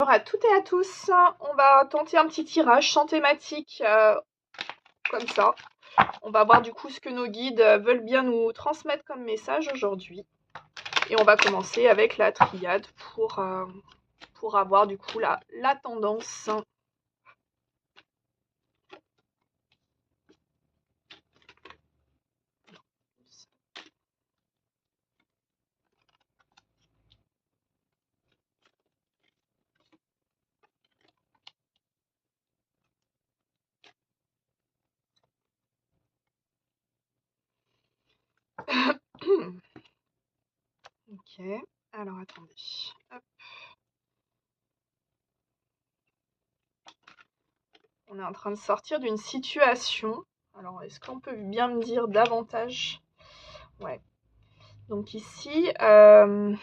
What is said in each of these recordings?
Bonjour à toutes et à tous, on va tenter un petit tirage sans thématique comme ça. On va voir du coup ce que nos guides veulent bien nous transmettre comme message aujourd'hui. Et on va commencer avec la triade pour avoir du coup la tendance. Ok, alors attendez. Hop. On est en train de sortir d'une situation. Alors, est-ce qu'on peut bien me dire davantage? Ouais. Donc ici, non,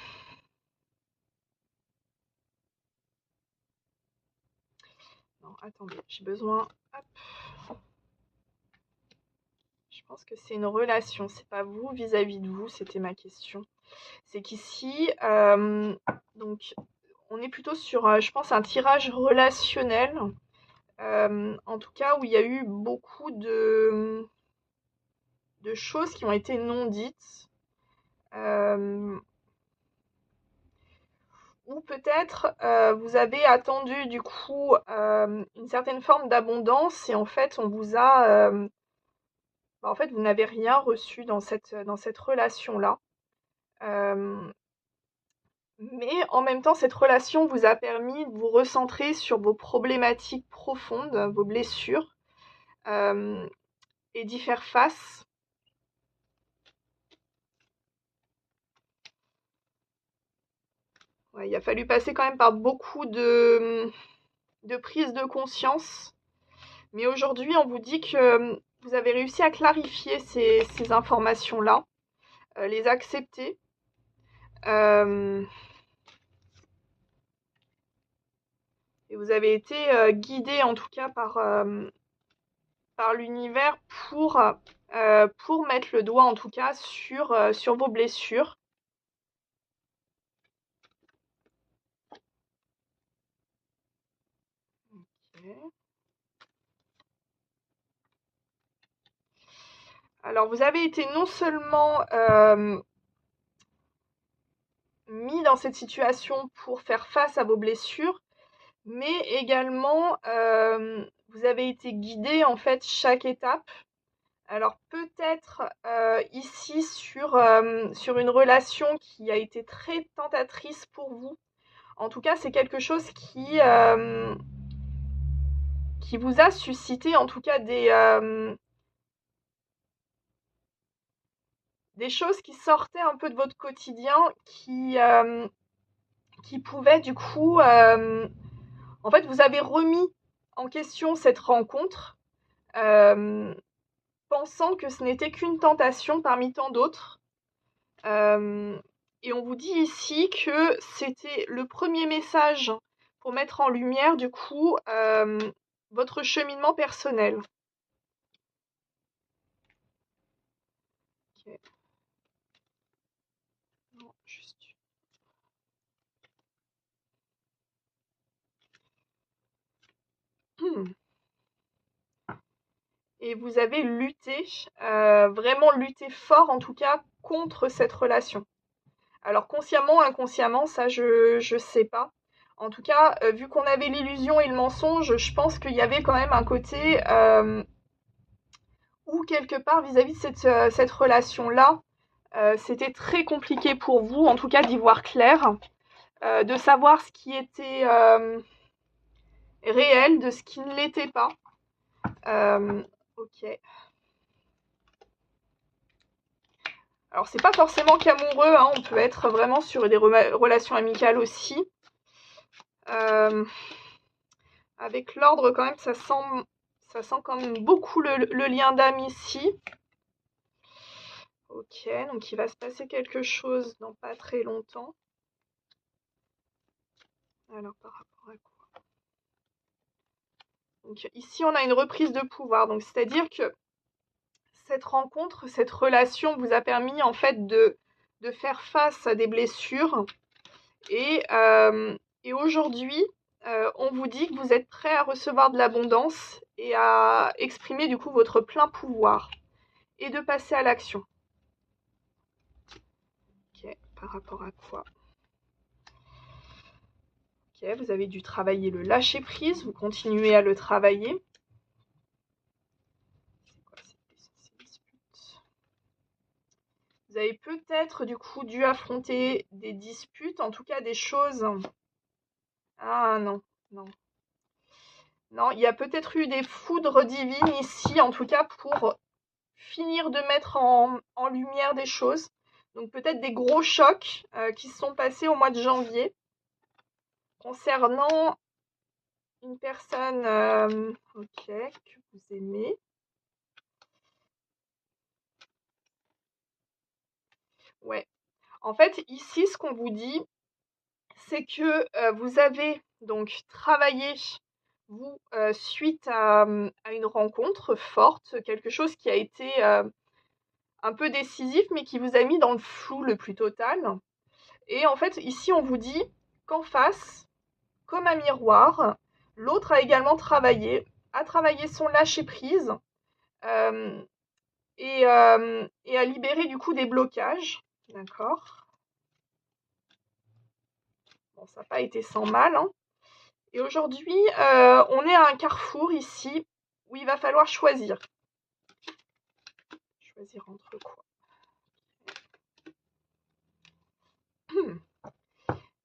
attendez, j'ai besoin... Hop. Je pense que c'est une relation, c'est pas vous vis-à-vis de vous, c'était ma question. C'est qu'ici, donc, on est plutôt sur, je pense, un tirage relationnel. En tout cas, où il y a eu beaucoup de choses qui ont été non dites. Ou peut-être vous avez attendu du coup une certaine forme d'abondance et en fait on vous a en fait vous n'avez rien reçu dans cette relation-là. Mais en même temps cette relation vous a permis de vous recentrer sur vos problématiques profondes, vos blessures et d'y faire face. Ouais, il a fallu passer quand même par beaucoup de prise de conscience. Mais aujourd'hui, on vous dit que vous avez réussi à clarifier ces informations-là, les accepter. Et vous avez été guidé en tout cas par l'univers pour mettre le doigt en tout cas sur vos blessures. Okay. Alors vous avez été non seulement mis dans cette situation pour faire face à vos blessures, mais également vous avez été guidé en fait chaque étape. Alors peut-être ici sur une relation qui a été très tentatrice pour vous. En tout cas, c'est quelque chose qui vous a suscité en tout cas des choses qui sortaient un peu de votre quotidien, qui pouvaient du coup... en fait, vous avez remis en question cette rencontre, pensant que ce n'était qu'une tentation parmi tant d'autres. Et on vous dit ici que c'était le premier message pour mettre en lumière du coup votre cheminement personnel. Okay. Non, juste... Et vous avez lutté, vraiment lutté fort en tout cas contre cette relation. Alors consciemment, inconsciemment, ça je sais pas. En tout cas, vu qu'on avait l'illusion et le mensonge, je pense qu'il y avait quand même un côté où quelque part vis-à-vis de cette relation-là, c'était très compliqué pour vous, en tout cas d'y voir clair, de savoir ce qui était réel, de ce qui ne l'était pas. Ok. Alors c'est pas forcément qu'amoureux, hein, on peut être vraiment sur des relations amicales aussi. Avec l'ordre quand même, ça sent quand même beaucoup le lien d'âme ici. Ok, donc il va se passer quelque chose dans pas très longtemps. Alors par rapport à quoi? Donc ici on a une reprise de pouvoir, donc c'est-à-dire que cette rencontre, cette relation vous a permis en fait de faire face à des blessures et aujourd'hui on vous dit que vous êtes prêt à recevoir de l'abondance et à exprimer du coup votre plein pouvoir et de passer à l'action. Ok, par rapport à quoi? Ok, vous avez dû travailler le lâcher prise, vous continuez à le travailler. C'est quoi ces disputes? Vous avez peut-être du coup dû affronter des disputes, en tout cas des choses. Ah non, non. Non, il y a peut-être eu des foudres divines ici, en tout cas pour finir de mettre en lumière des choses. Donc peut-être des gros chocs qui se sont passés au mois de janvier concernant une personne ok, que vous aimez. Ouais. En fait, ici, ce qu'on vous dit, c'est que vous avez donc travaillé, vous, suite à une rencontre forte, quelque chose qui a été un peu décisif, mais qui vous a mis dans le flou le plus total. Et en fait, ici, on vous dit qu'en face, comme un miroir, l'autre a également travaillé, a travaillé son lâcher-prise euh, et a libéré du coup des blocages. D'accord. Bon, ça n'a pas été sans mal, hein. Et aujourd'hui, on est à un carrefour ici où il va falloir choisir. Choisir entre quoi?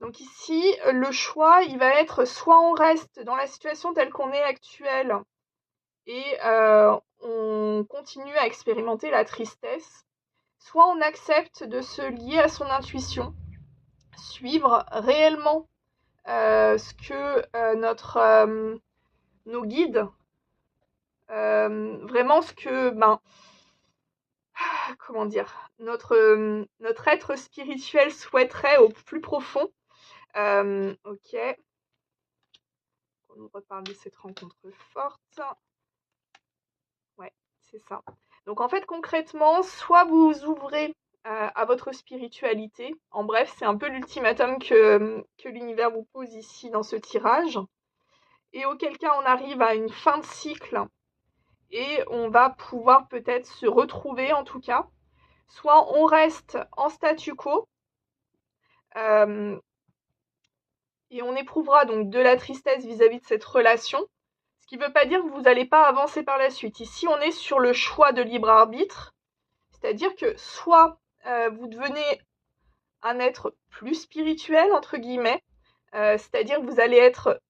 Donc ici, le choix, il va être soit on reste dans la situation telle qu'on est actuelle et on continue à expérimenter la tristesse, soit on accepte de se lier à son intuition, suivre réellement ce que nos guides, vraiment ce que, comment dire, notre être spirituel souhaiterait au plus profond. Ok, on nous reparle de cette rencontre forte. Ouais, c'est ça. Donc en fait, concrètement, soit vous ouvrez à votre spiritualité. En bref, c'est un peu l'ultimatum que l'univers vous pose ici dans ce tirage. Et auquel cas, on arrive à une fin de cycle et on va pouvoir peut-être se retrouver en tout cas. Soit on reste en statu quo et on éprouvera donc de la tristesse vis-à-vis de cette relation. Ce qui ne veut pas dire que vous n'allez pas avancer par la suite. Ici, on est sur le choix de libre arbitre. C'est-à-dire que soit vous devenez un être plus spirituel, entre guillemets, c'est-à-dire que vous allez être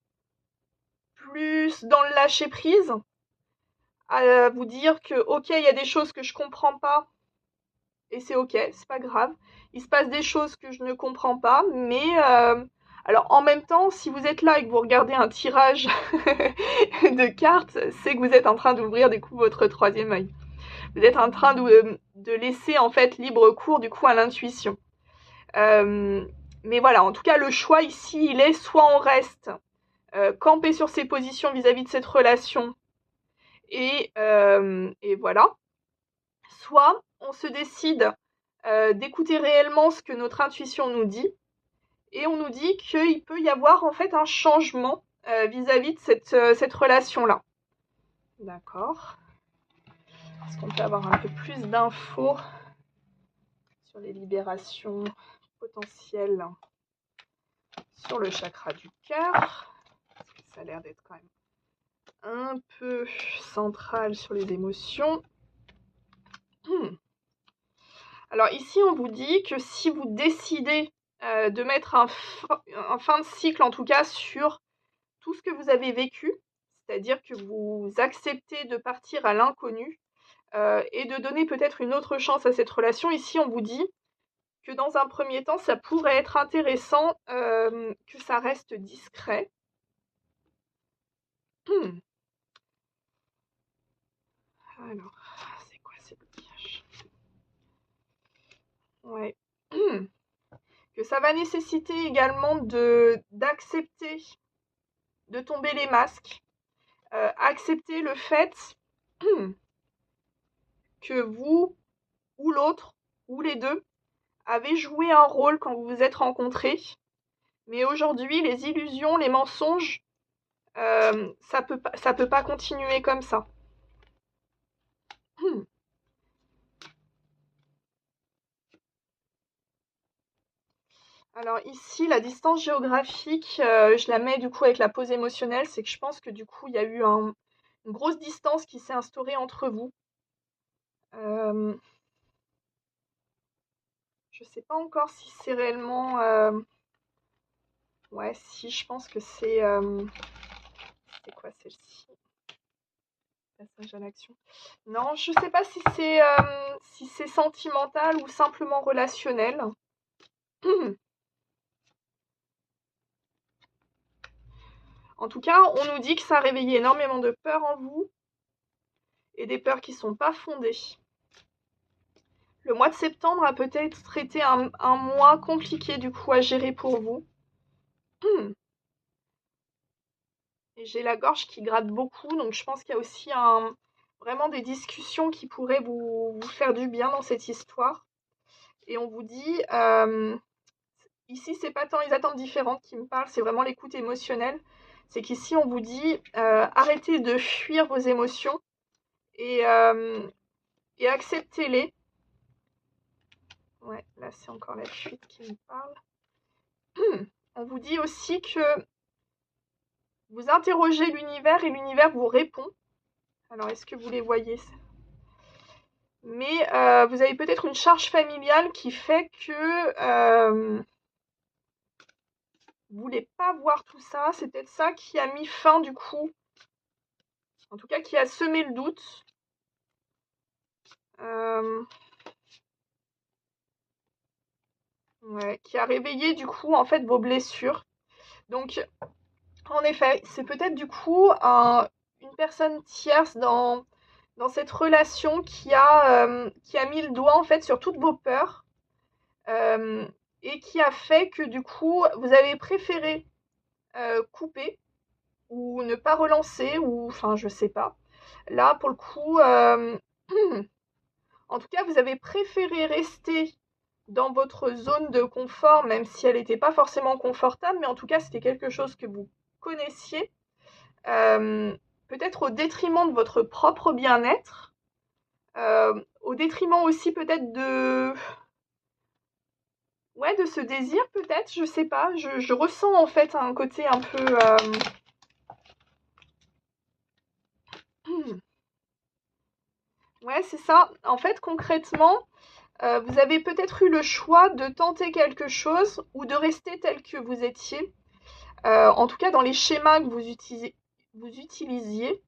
plus dans le lâcher prise, à vous dire que ok, il y a des choses que je comprends pas, et c'est ok, c'est pas grave. Il se passe des choses que je ne comprends pas, mais alors en même temps, si vous êtes là et que vous regardez un tirage de cartes, c'est que vous êtes en train d'ouvrir du coup votre troisième œil. Vous êtes en train de laisser en fait libre cours du coup à l'intuition. Mais voilà, en tout cas, le choix ici, il est soit on reste campé sur ses positions vis-à-vis de cette relation et voilà, soit on se décide d'écouter réellement ce que notre intuition nous dit et on nous dit qu'il peut y avoir en fait un changement vis-à-vis de cette relation-là. D'accord. Est-ce qu'on peut avoir un peu plus d'infos sur les libérations potentielles sur le chakra du cœur? Parce que ça a l'air d'être quand même un peu central sur les émotions. Alors ici, on vous dit que si vous décidez de mettre un fin de cycle, en tout cas, sur tout ce que vous avez vécu, c'est-à-dire que vous acceptez de partir à l'inconnu et de donner peut-être une autre chance à cette relation, ici, on vous dit que dans un premier temps, ça pourrait être intéressant que ça reste discret. Alors, c'est quoi ces blocages? Ouais. Que ça va nécessiter également d'accepter de tomber les masques, accepter le fait que vous ou l'autre ou les deux avez joué un rôle quand vous vous êtes rencontrés Mais aujourd'hui, les illusions, les mensonges, ça peut pas continuer comme ça. Alors ici, la distance géographique, je la mets du coup avec la pause émotionnelle, c'est que je pense que du coup, il y a eu une grosse distance qui s'est instaurée entre vous. Je sais pas encore si c'est réellement... Ouais, si, je pense que c'est... C'est quoi celle-ci? Passage à l'action. Non, je sais pas si c'est sentimental ou simplement relationnel. En tout cas, on nous dit que ça a réveillé énormément de peurs en vous et des peurs qui sont pas fondées. Le mois de septembre a peut-être été un mois compliqué du coup à gérer pour vous. Et j'ai la gorge qui gratte beaucoup, donc je pense qu'il y a aussi vraiment des discussions qui pourraient vous faire du bien dans cette histoire. Et on vous dit, ici c'est pas tant les attentes différentes qui me parlent, c'est vraiment l'écoute émotionnelle. C'est qu'ici on vous dit, arrêtez de fuir vos émotions et, et acceptez-les. Ouais, là c'est encore la fuite qui me parle. On vous dit aussi que vous interrogez l'univers et l'univers vous répond. Alors, est-ce que vous les voyez? Mais vous avez peut-être une charge familiale qui fait que vous voulez pas voir tout ça. C'est peut-être ça qui a mis fin du coup. En tout cas, qui a semé le doute. Ouais, qui a réveillé du coup en fait vos blessures. Donc, en effet, c'est peut-être du coup une personne tierce dans cette relation qui a mis le doigt en fait sur toutes vos peurs et qui a fait que du coup vous avez préféré couper ou ne pas relancer ou enfin je sais pas. Là pour le coup, en tout cas vous avez préféré rester dans votre zone de confort même si elle n'était pas forcément confortable, mais en tout cas c'était quelque chose que vous connaissiez. Peut-être au détriment de votre propre bien-être, au détriment aussi peut-être ouais, de ce désir peut-être, je sais pas, je ressens en fait un côté un peu... Ouais, c'est ça. En fait, concrètement, vous avez peut-être eu le choix de tenter quelque chose ou de rester tel que vous étiez. En tout cas, dans les schémas que vous utilisiez.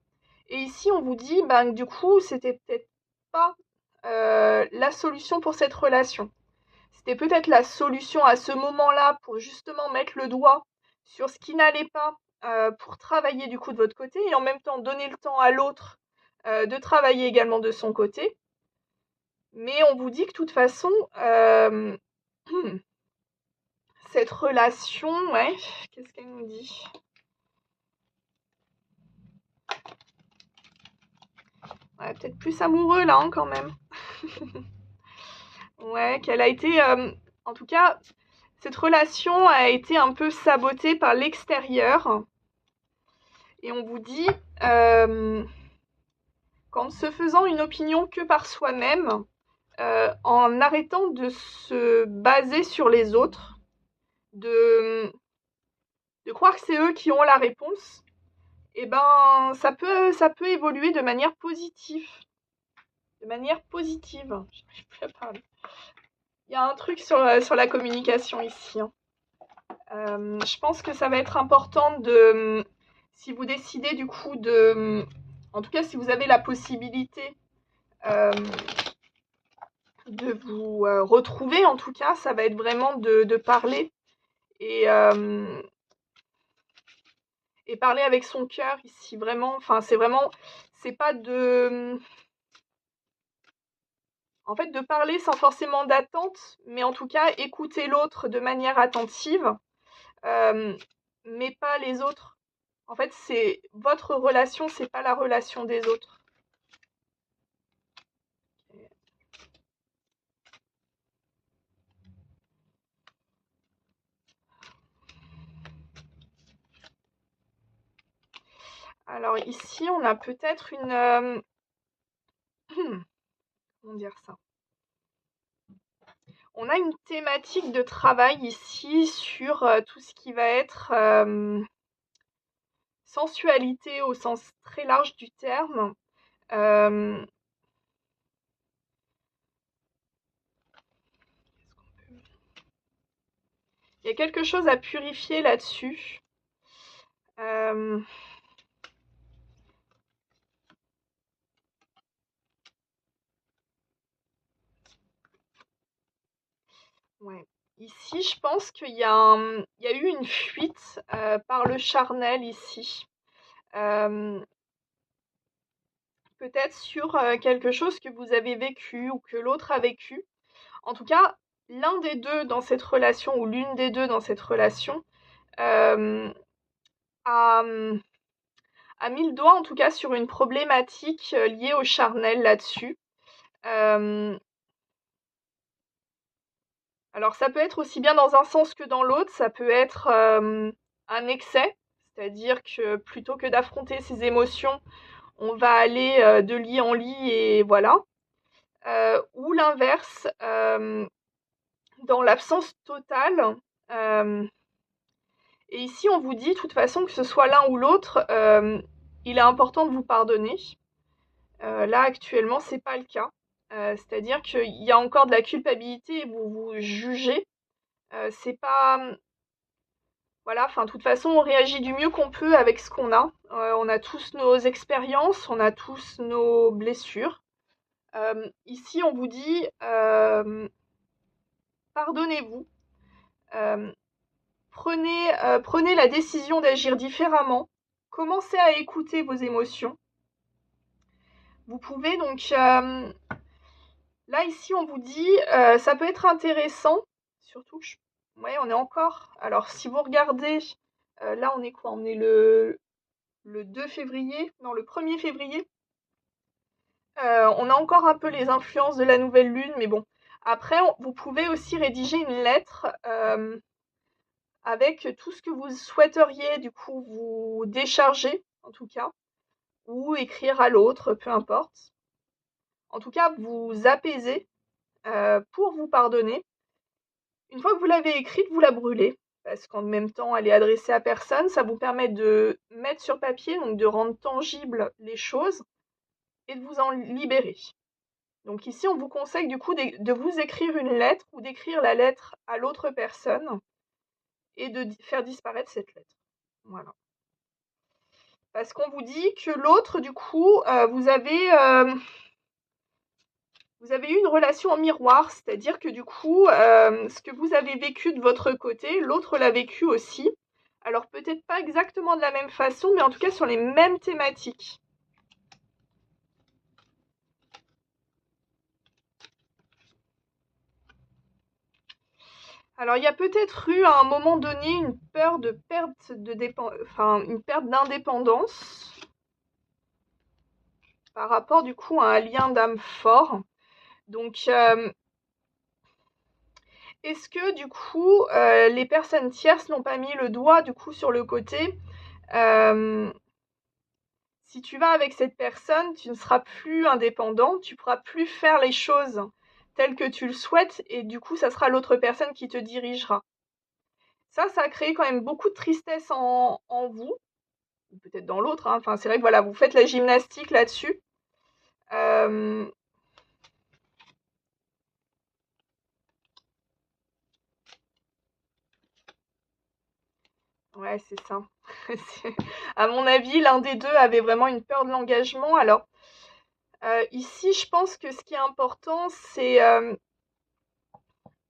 Et ici, on vous dit, ben, du coup, c'était peut-être pas la solution pour cette relation. C'était peut-être la solution à ce moment-là pour justement mettre le doigt sur ce qui n'allait pas pour travailler du coup de votre côté et en même temps donner le temps à l'autre de travailler également de son côté. Mais on vous dit que de toute façon, cette relation, ouais, qu'est-ce qu'elle nous dit? Ouais, peut-être plus amoureux là hein, quand même. Ouais, qu'elle a été, en tout cas, cette relation a été un peu sabotée par l'extérieur. Et on vous dit, qu'en ne se faisant une opinion que par soi-même, en arrêtant de se baser sur les autres, de, de croire que c'est eux qui ont la réponse, et ben ça peut évoluer de manière positive. De manière positive. J'arrive plus à parler. Il y a un truc sur la communication ici. Hein. Je pense que ça va être important de, si vous décidez du coup de, en tout cas si vous avez la possibilité de vous retrouver, en tout cas, ça va être vraiment de parler et, et parler avec son cœur ici, vraiment. Enfin, c'est pas de, en fait, de parler sans forcément d'attente, mais en tout cas, écouter l'autre de manière attentive, euh, mais pas les autres. En fait, c'est votre relation, c'est pas la relation des autres. Alors ici, on a peut-être une... comment dire ça? On a une thématique de travail ici sur tout ce qui va être sensualité au sens très large du terme. Euh, Il y a quelque chose à purifier là-dessus. Euh, ouais. Ici, je pense il y a eu une fuite par le charnel ici. Euh, Peut-être sur quelque chose que vous avez vécu ou que l'autre a vécu. En tout cas, l'un des deux dans cette relation ou l'une des deux dans cette relation euh, a, a mis le doigt en tout cas sur une problématique liée au charnel là-dessus. Euh, alors ça peut être aussi bien dans un sens que dans l'autre, ça peut être un excès, c'est-à-dire que plutôt que d'affronter ses émotions, on va aller de lit en lit et voilà. Ou l'inverse, dans l'absence totale. euh, et ici, on vous dit, de toute façon, que ce soit l'un ou l'autre, il est important de vous pardonner. Là, actuellement, c'est pas le cas. C'est-à-dire qu'il y a encore de la culpabilité et vous vous jugez. C'est pas. Voilà, enfin, de toute façon, on réagit du mieux qu'on peut avec ce qu'on a. On a tous nos expériences, on a tous nos blessures. Ici, on vous dit pardonnez-vous. Euh, prenez la décision d'agir différemment. Commencez à écouter vos émotions. Vous pouvez donc là ici on vous dit ça peut être intéressant, surtout que ouais, on est encore. Alors si vous regardez là on est quoi? On est le 2 février, non le 1er février. On a encore un peu les influences de la nouvelle lune, mais bon. Après, vous pouvez aussi rédiger une lettre avec tout ce que vous souhaiteriez du coup vous décharger, en tout cas, ou écrire à l'autre, peu importe. En tout cas, vous apaiser pour vous pardonner. Une fois que vous l'avez écrite, vous la brûlez, parce qu'en même temps, elle est adressée à personne. Ça vous permet de mettre sur papier, donc de rendre tangibles les choses et de vous en libérer. Donc ici, on vous conseille du coup de vous écrire une lettre ou d'écrire la lettre à l'autre personne et de faire disparaître cette lettre. Voilà. Parce qu'on vous dit que l'autre, du coup, vous avez eu une relation en miroir, c'est-à-dire que du coup, ce que vous avez vécu de votre côté, l'autre l'a vécu aussi. Alors peut-être pas exactement de la même façon, mais en tout cas sur les mêmes thématiques. Alors il y a peut-être eu à un moment donné une peur de perte une perte d'indépendance par rapport du coup à un lien d'âme fort. Donc est-ce que du coup les personnes tierces n'ont pas mis le doigt du coup sur le côté si tu vas avec cette personne, tu ne seras plus indépendant, tu pourras plus faire les choses telles que tu le souhaites et du coup ça sera l'autre personne qui te dirigera. Ça a créé quand même beaucoup de tristesse en vous, peut-être dans l'autre, hein. Enfin c'est vrai que voilà, vous faites la gymnastique là-dessus. Euh, Ouais, c'est ça. À mon avis, l'un des deux avait vraiment une peur de l'engagement. Alors, ici, je pense que ce qui est important, c'est,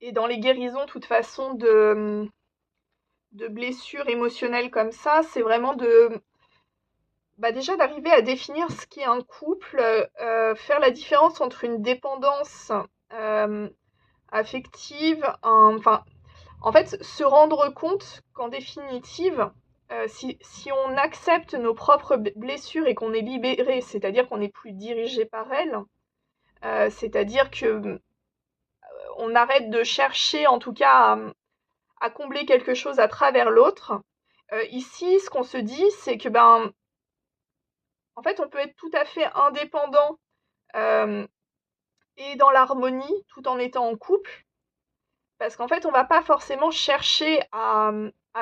et dans les guérisons, de toute façon, de blessures émotionnelles comme ça, c'est vraiment déjà d'arriver à définir ce qu'est un couple, faire la différence entre une dépendance euh, affective, enfin, en fait, se rendre compte qu'en définitive, si on accepte nos propres blessures et qu'on est libéré, c'est-à-dire qu'on n'est plus dirigé par elles, c'est-à-dire que on arrête de chercher, en tout cas, à combler quelque chose à travers l'autre. Ici, ce qu'on se dit, c'est que En fait, on peut être tout à fait indépendant et dans l'harmonie tout en étant en couple. Parce qu'en fait, on va pas forcément chercher à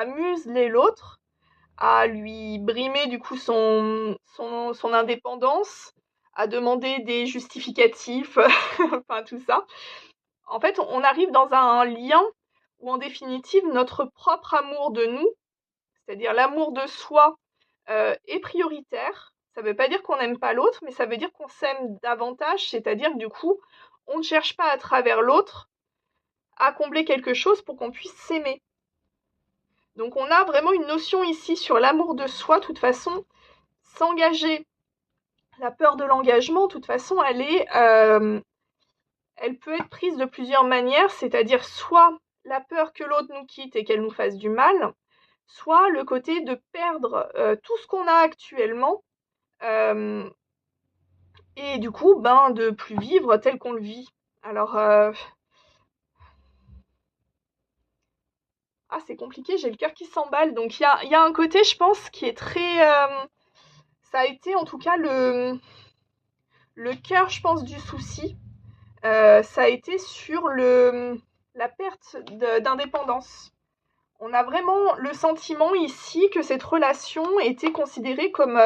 museler l'autre, à lui brimer du coup son indépendance, à demander des justificatifs, enfin tout ça. En fait, on arrive dans un lien où en définitive, notre propre amour de nous, c'est-à-dire l'amour de soi, est prioritaire. Ça ne veut pas dire qu'on n'aime pas l'autre, mais ça veut dire qu'on s'aime davantage, c'est-à-dire que du coup, on ne cherche pas à travers l'autre à combler quelque chose pour qu'on puisse s'aimer. Donc on a vraiment une notion ici sur l'amour de soi. De toute façon, s'engager, la peur de l'engagement, de toute façon, elle peut être prise de plusieurs manières, c'est-à-dire soit la peur que l'autre nous quitte et qu'elle nous fasse du mal, soit le côté de perdre tout ce qu'on a actuellement et du coup, de plus vivre tel qu'on le vit. Alors, c'est compliqué, j'ai le cœur qui s'emballe. Donc, il y a un côté, je pense, qui est très... ça a été en tout cas le cœur, je pense, du souci. Ça a été sur la perte d'indépendance. On a vraiment le sentiment ici que cette relation était considérée comme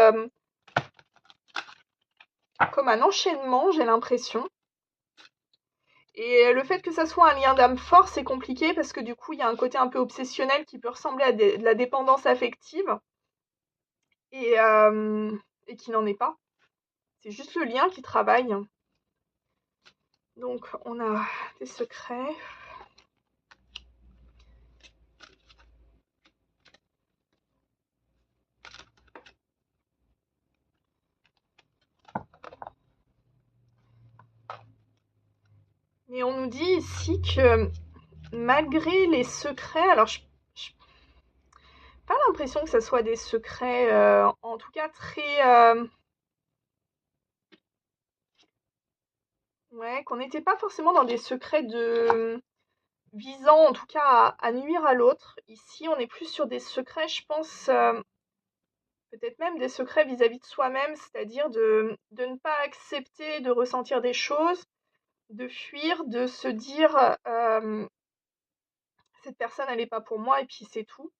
un enchaînement, j'ai l'impression. Et le fait que ça soit un lien d'âme fort, c'est compliqué parce que du coup, il y a un côté un peu obsessionnel qui peut ressembler à de la dépendance affective et, et qui n'en est pas. C'est juste le lien qui travaille. Donc, on a des secrets. Mais on nous dit ici que malgré les secrets, alors je pas l'impression que ça soit des secrets, en tout cas très... ouais, qu'on n'était pas forcément dans des secrets visant en tout cas à nuire à l'autre. Ici, on est plus sur des secrets, je pense, peut-être même des secrets vis-à-vis de soi-même, c'est-à-dire de ne pas accepter de ressentir des choses, de fuir, de se dire cette personne elle n'est pas pour moi et puis c'est tout.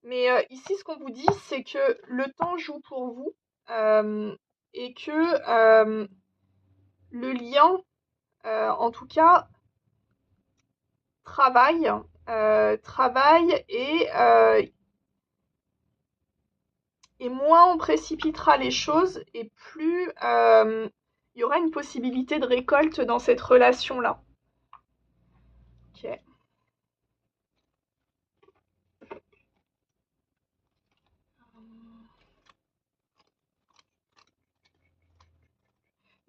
Mais ici, ce qu'on vous dit, c'est que le temps joue pour vous et que le lien, en tout cas, travaille et moins on précipitera les choses et plus il y aura une possibilité de récolte dans cette relation-là. Ok.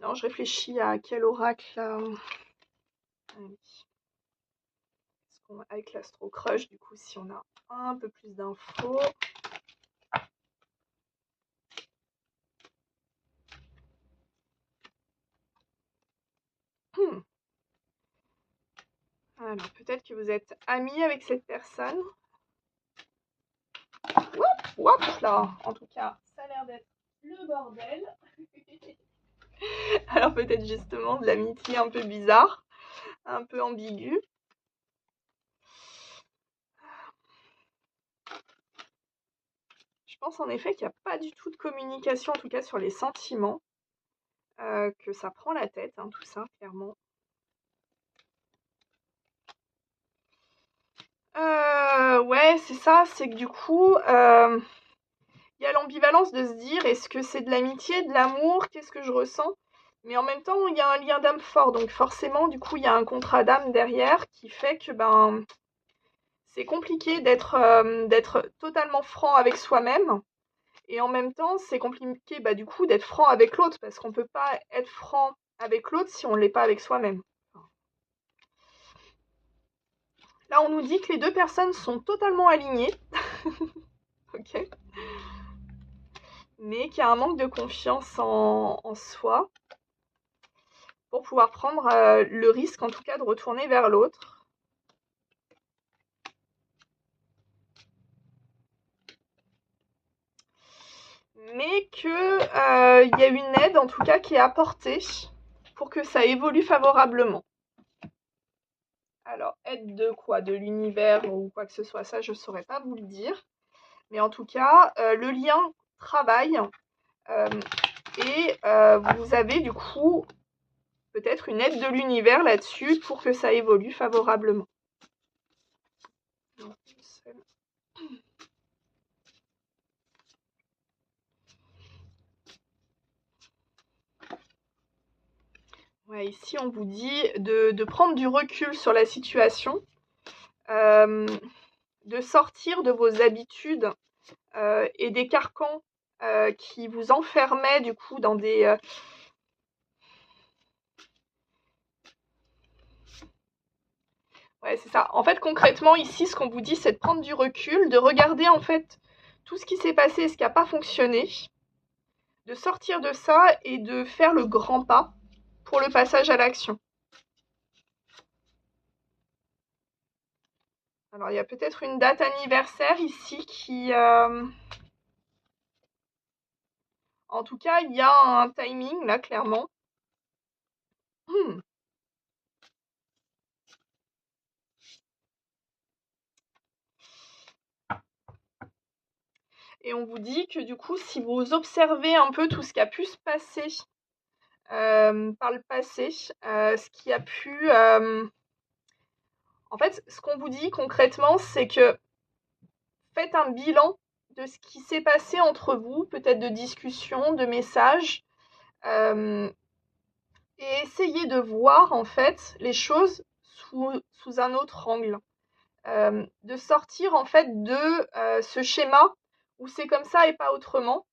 Non, je réfléchis à quel oracle. Avec l'Astro Crush, du coup, si on a un peu plus d'infos. Alors, peut-être que vous êtes amis avec cette personne. Hop là. En tout cas, ça a l'air d'être le bordel. Alors, peut-être justement de l'amitié un peu bizarre, un peu ambiguë. Je pense en effet qu'il n'y a pas du tout de communication, en tout cas sur les sentiments, que ça prend la tête, hein, tout ça, clairement. Ouais, c'est ça, c'est que du coup, il y a l'ambivalence de se dire est-ce que c'est de l'amitié, de l'amour, qu'est-ce que je ressens? Mais en même temps, il y a un lien d'âme fort, donc forcément, du coup, il y a un contrat d'âme derrière qui fait que c'est compliqué d'être totalement franc avec soi-même. Et en même temps, c'est compliqué du coup d'être franc avec l'autre, parce qu'on ne peut pas être franc avec l'autre si on ne l'est pas avec soi-même. Là, on nous dit que les deux personnes sont totalement alignées. Ok. Mais qu'il y a un manque de confiance en soi pour pouvoir prendre le risque, en tout cas, de retourner vers l'autre. mais que y a une aide en tout cas qui est apportée pour que ça évolue favorablement. Alors, aide de quoi? De l'univers ou quoi que ce soit, ça je ne saurais pas vous le dire. Mais en tout cas, le lien travaille et vous avez du coup peut-être une aide de l'univers là-dessus pour que ça évolue favorablement. Ouais, ici, on vous dit de prendre du recul sur la situation, de sortir de vos habitudes et des carcans qui vous enfermaient du coup dans des... Ouais, c'est ça. En fait, concrètement, ici, ce qu'on vous dit, c'est de prendre du recul, de regarder en fait tout ce qui s'est passé et ce qui n'a pas fonctionné, de sortir de ça et de faire le grand pas pour le passage à l'action. Alors, il y a peut-être une date anniversaire ici qui... En tout cas, il y a un timing, là, clairement. Et on vous dit que du coup, si vous observez un peu tout ce qui a pu se passer par le passé, ce qui a pu... En fait, ce qu'on vous dit concrètement, c'est que faites un bilan de ce qui s'est passé entre vous, peut-être de discussions, de messages, et essayez de voir en fait les choses sous un autre angle. De sortir en fait de ce schéma où c'est comme ça et pas autrement.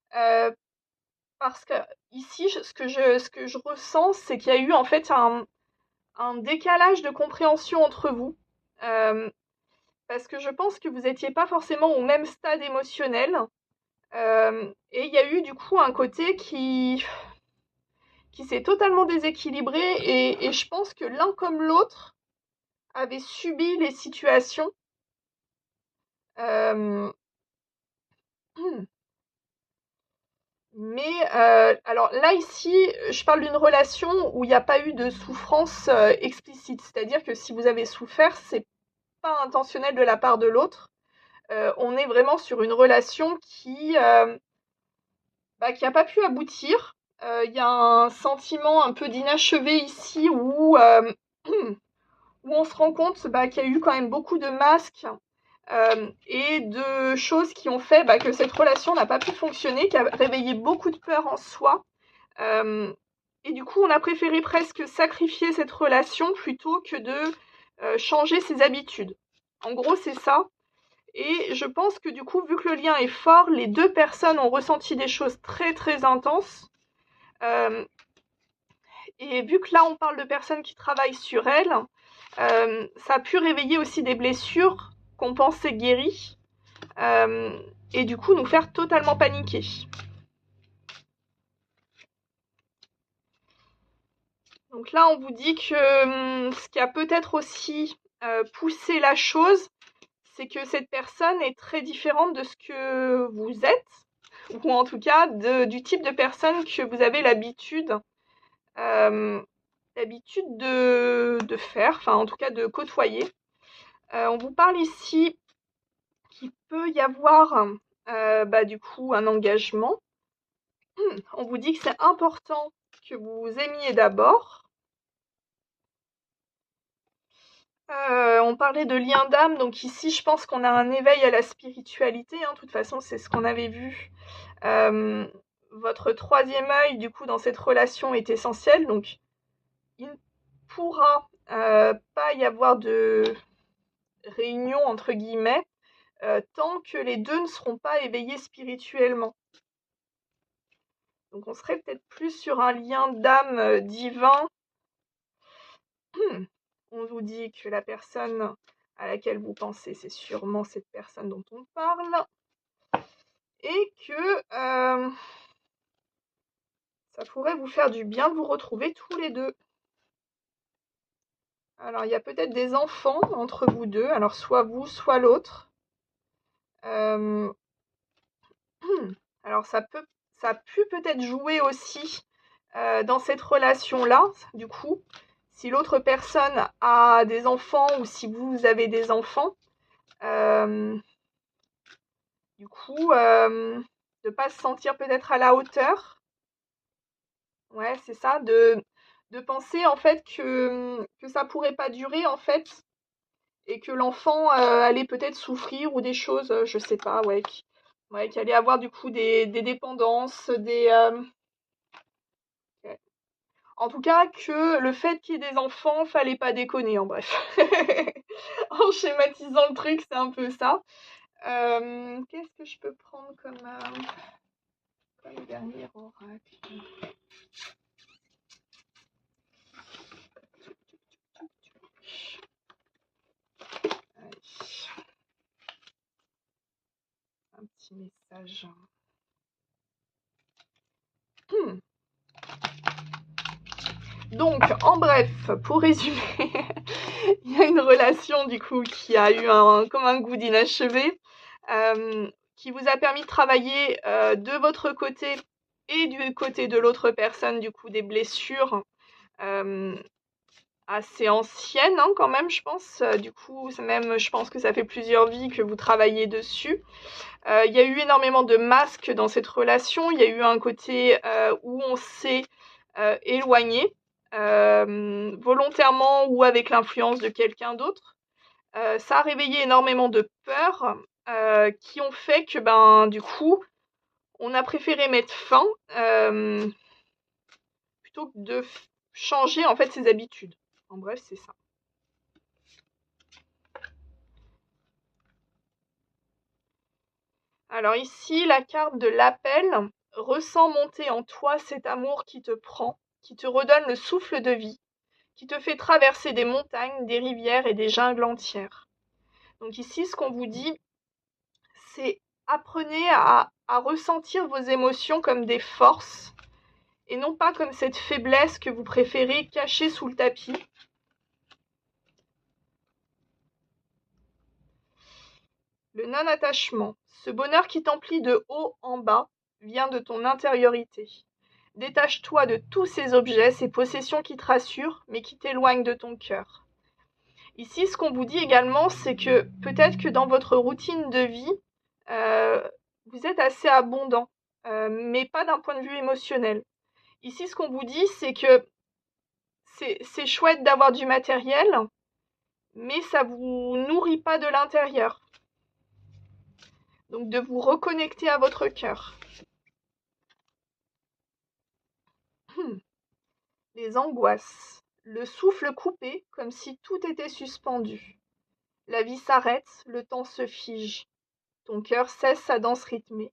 Parce que ici, ce que je ressens, c'est qu'il y a eu en fait un décalage de compréhension entre vous. Parce que je pense que vous n'étiez pas forcément au même stade émotionnel. Et il y a eu du coup un côté qui s'est totalement déséquilibré et je pense que l'un comme l'autre avait subi les situations. Mais alors là, ici, je parle d'une relation où il n'y a pas eu de souffrance explicite. C'est-à-dire que si vous avez souffert, c'est pas intentionnel de la part de l'autre. On est vraiment sur une relation qui n'a pas pu aboutir. Il y a un sentiment un peu d'inachevé ici où on se rend compte qu'il y a eu quand même beaucoup de masques et de choses qui ont fait que cette relation n'a pas pu fonctionner, qui a réveillé beaucoup de peur en soi. Et du coup, on a préféré presque sacrifier cette relation plutôt que de changer ses habitudes. En gros, c'est ça. Et je pense que du coup, vu que le lien est fort, les deux personnes ont ressenti des choses très très intenses. Et vu que là, on parle de personnes qui travaillent sur elles, ça a pu réveiller aussi des blessures qu'on pensait guéries. Et du coup, nous faire totalement paniquer. Donc là, on vous dit que ce qui a peut-être aussi poussé la chose, c'est que cette personne est très différente de ce que vous êtes, ou en tout cas du type de personne que vous avez l'habitude de faire, enfin en tout cas de côtoyer. On vous parle ici qu'il peut y avoir du coup un engagement. On vous dit que c'est important que vous vous aimiez d'abord. On parlait de lien d'âme, donc ici je pense qu'on a un éveil à la spiritualité, de toute façon c'est ce qu'on avait vu. Votre troisième œil du coup dans cette relation est essentiel, donc il ne pourra pas y avoir de réunion entre guillemets tant que les deux ne seront pas éveillés spirituellement. Donc on serait peut-être plus sur un lien d'âme divin. On vous dit que la personne à laquelle vous pensez, c'est sûrement cette personne dont on parle. Et que ça pourrait vous faire du bien de vous retrouver tous les deux. Alors, il y a peut-être des enfants entre vous deux, alors soit vous, soit l'autre. Alors ça a pu peut-être jouer aussi dans cette relation-là, du coup, si l'autre personne a des enfants ou si vous avez des enfants, du coup, de pas se sentir peut-être à la hauteur. Ouais, c'est ça, de penser en fait que ça pourrait pas durer en fait et que l'enfant allait peut-être souffrir ou des choses, je sais pas, ouais, qu'il allait avoir du coup des dépendances, ouais. En tout cas, que le fait qu'il y ait des enfants, fallait pas déconner, en bref. En schématisant le truc, c'est un peu ça. Qu'est-ce que je peux prendre comme dernier oracle? Allez. Un petit message. Donc, en bref, pour résumer, il y a une relation du coup qui a eu comme un goût d'inachevé, qui vous a permis de travailler de votre côté et du côté de l'autre personne, du coup, des blessures assez anciennes quand même, je pense. Du coup, je pense que ça fait plusieurs vies que vous travaillez dessus. Il y a eu énormément de masques dans cette relation. Il y a eu un côté où on s'est éloigné, volontairement ou avec l'influence de quelqu'un d'autre. Ça a réveillé énormément de peurs qui ont fait que, du coup, on a préféré mettre fin plutôt que de changer en fait ses habitudes. En bref, c'est ça. Alors ici, la carte de l'appel. Ressens monter en toi cet amour qui te prend, qui te redonne le souffle de vie, qui te fait traverser des montagnes, des rivières et des jungles entières. Donc ici, ce qu'on vous dit, c'est apprenez à ressentir vos émotions comme des forces et non pas comme cette faiblesse que vous préférez cacher sous le tapis. Le non-attachement, ce bonheur qui t'emplit de haut en bas, vient de ton intériorité. Détache-toi de tous ces objets, ces possessions qui te rassurent, mais qui t'éloignent de ton cœur. Ici, ce qu'on vous dit également, c'est que peut-être que dans votre routine de vie, vous êtes assez abondant, mais pas d'un point de vue émotionnel. Ici, ce qu'on vous dit, c'est que c'est chouette d'avoir du matériel, mais ça vous nourrit pas de l'intérieur. Donc de vous reconnecter à votre cœur. Les angoisses. Le souffle coupé, comme si tout était suspendu. La vie s'arrête, le temps se fige. Ton cœur cesse sa danse rythmée.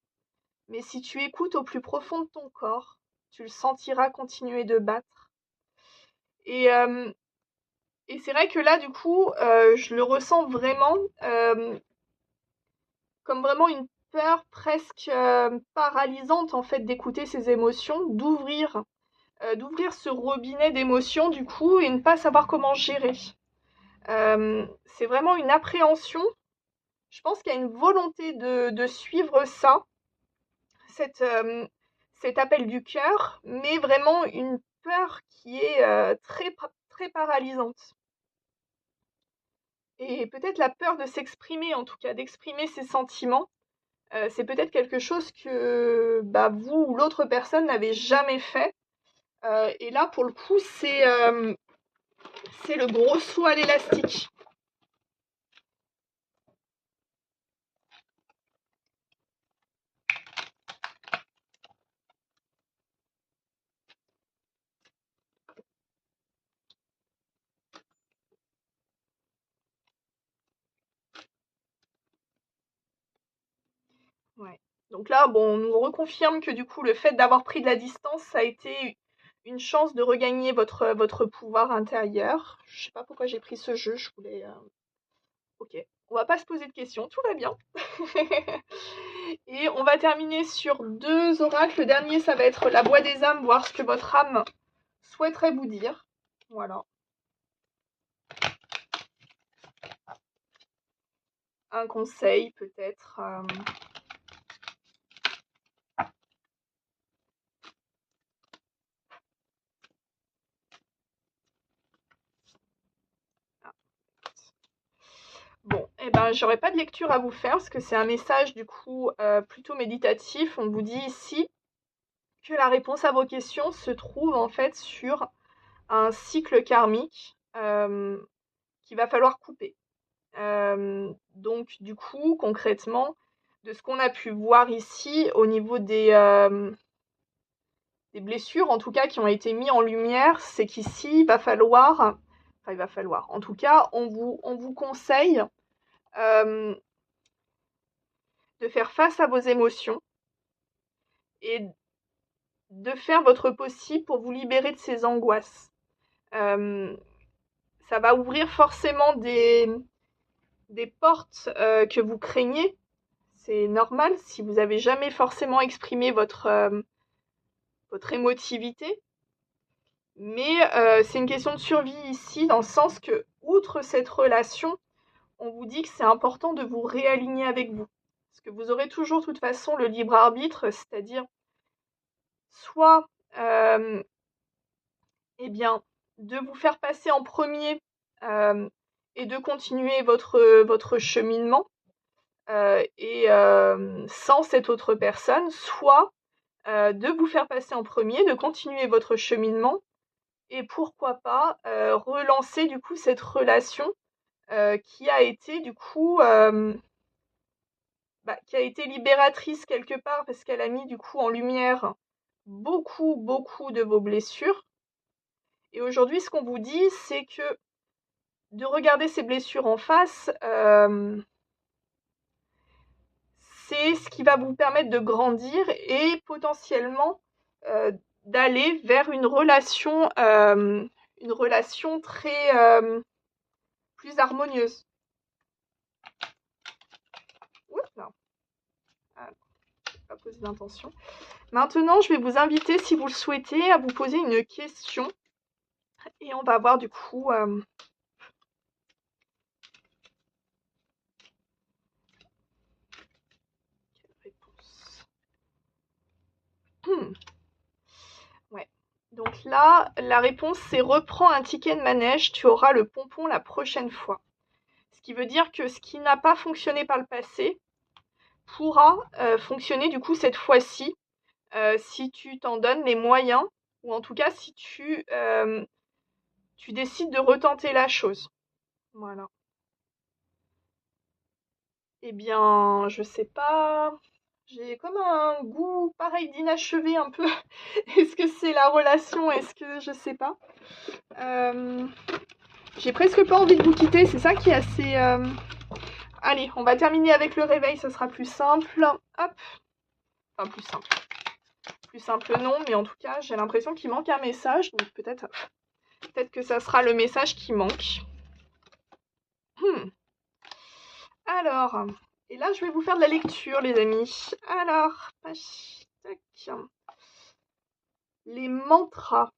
Mais si tu écoutes au plus profond de ton corps, tu le sentiras continuer de battre. Et, euh, et c'est vrai que là, du coup, je le ressens vraiment comme vraiment une peur presque paralysante en fait d'écouter ses émotions, d'ouvrir ce robinet d'émotions du coup et ne pas savoir comment gérer. C'est vraiment une appréhension. Je pense qu'il y a une volonté de suivre ça, cette, cet appel du cœur, mais vraiment une peur qui est très paralysante. Et peut-être la peur de s'exprimer, en tout cas d'exprimer ses sentiments, c'est peut-être quelque chose que vous ou l'autre personne n'avez jamais fait. Et là, pour le coup, c'est le gros saut à l'élastique. Ouais. Donc là, bon, on nous reconfirme que du coup, le fait d'avoir pris de la distance, ça a été une chance de regagner votre pouvoir intérieur. Je sais pas pourquoi j'ai pris ce jeu, je voulais... Ok, on va pas se poser de questions, tout va bien. Et on va terminer sur 2 oracles. Le dernier, ça va être la Boîte des âmes, voir ce que votre âme souhaiterait vous dire. Voilà. Un conseil, peut-être. enfin, j'aurais pas de lecture à vous faire parce que c'est un message du coup plutôt méditatif. On vous dit ici que la réponse à vos questions se trouve en fait sur un cycle karmique qu'il va falloir couper. Donc du coup, concrètement, de ce qu'on a pu voir ici au niveau des blessures, en tout cas, qui ont été mises en lumière, c'est qu'ici, il va falloir, en tout cas, on vous conseille de faire face à vos émotions et de faire votre possible pour vous libérer de ces angoisses. Ça va ouvrir forcément des portes que vous craignez. C'est normal si vous n'avez jamais forcément exprimé votre émotivité. Mais c'est une question de survie ici, dans le sens que, outre cette relation, on vous dit que c'est important de vous réaligner avec vous. Parce que vous aurez toujours, de toute façon, le libre arbitre, c'est-à-dire soit eh bien, de vous faire passer en premier et de continuer votre cheminement et sans cette autre personne, soit de vous faire passer en premier, de continuer votre cheminement et pourquoi pas relancer du coup cette relation qui a été du coup qui a été libératrice quelque part parce qu'elle a mis du coup en lumière beaucoup de vos blessures. Et aujourd'hui, ce qu'on vous dit, c'est que de regarder ces blessures en face, c'est ce qui va vous permettre de grandir et potentiellement d'aller vers une relation très plus harmonieuse. Oups, non. Ah, je n'ai pas posé d'intention. Maintenant, je vais vous inviter, si vous le souhaitez, à vous poser une question. Et on va voir du coup quelle réponse. Ouais. Donc là, la réponse c'est reprends un ticket de manège, tu auras le pompon la prochaine fois. Ce qui veut dire que ce qui n'a pas fonctionné par le passé pourra fonctionner du coup cette fois-ci si tu t'en donnes les moyens ou en tout cas si tu décides de retenter la chose. Voilà. Eh bien, je sais pas. J'ai comme un goût pareil d'inachevé un peu. Est-ce que c'est la relation? Est-ce que je sais pas. J'ai presque pas envie de vous quitter, c'est ça qui est assez... Allez, on va terminer avec le réveil, ça sera plus simple. Hop. Enfin, plus simple. Plus simple non, mais en tout cas, j'ai l'impression qu'il manque un message, donc peut-être que ça sera le message qui manque. Alors, et là, je vais vous faire de la lecture, les amis. Alors, tac. Les mantras.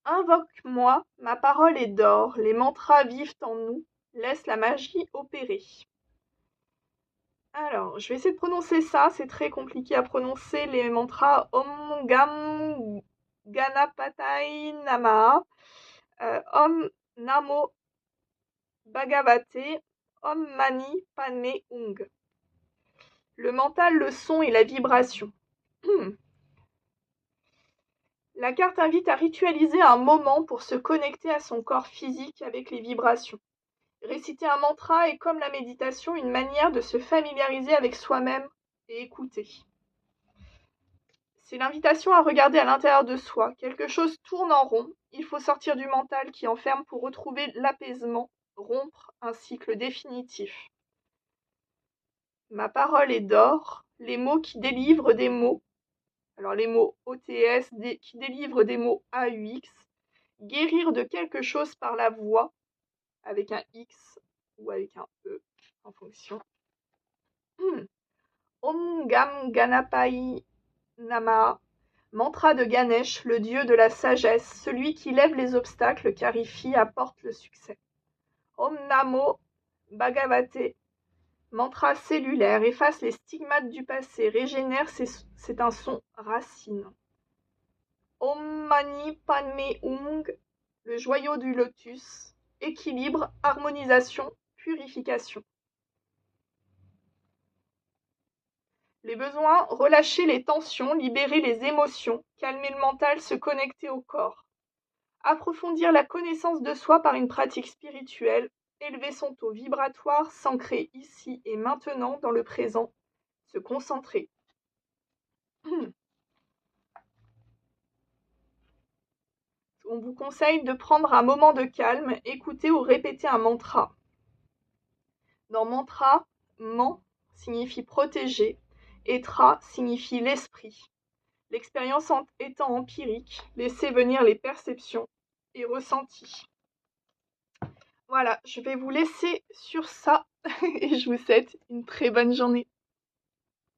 Invoque-moi, ma parole est d'or, les mantras vivent en nous, laisse la magie opérer. Alors, je vais essayer de prononcer ça, c'est très compliqué à prononcer les mantras Om Gam Ganapatai Namaha, Om Namo Bhagavate, Om Mani Padme Hung. Le mental, le son et la vibration. La carte invite à ritualiser un moment pour se connecter à son corps physique avec les vibrations. Réciter un mantra est comme la méditation, une manière de se familiariser avec soi-même et écouter. C'est l'invitation à regarder à l'intérieur de soi. Quelque chose tourne en rond. Il faut sortir du mental qui enferme pour retrouver l'apaisement, rompre un cycle définitif. Ma parole est d'or, les mots qui délivrent des mots. Alors les mots OTS qui délivrent des mots AUX. Guérir de quelque chose par la voix, avec un X ou avec un E, en fonction. Om Gam Ganapai Namaha, mantra de Ganesh, le dieu de la sagesse, celui qui lève les obstacles, clarifie, apporte le succès. Om Namo Bhagavate, mantra cellulaire, efface les stigmates du passé, régénère, c'est un son racine. Om Mani Padme Hung, le joyau du lotus, équilibre, harmonisation, purification. Les besoins, relâcher les tensions, libérer les émotions, calmer le mental, se connecter au corps. Approfondir la connaissance de soi par une pratique spirituelle, élever son taux vibratoire, s'ancrer ici et maintenant dans le présent, se concentrer. On vous conseille de prendre un moment de calme, écouter ou répéter un mantra. Dans mantra, man signifie protéger et tra signifie l'esprit. L'expérience étant empirique, laissez venir les perceptions et ressentis. Voilà, je vais vous laisser sur ça et je vous souhaite une très bonne journée.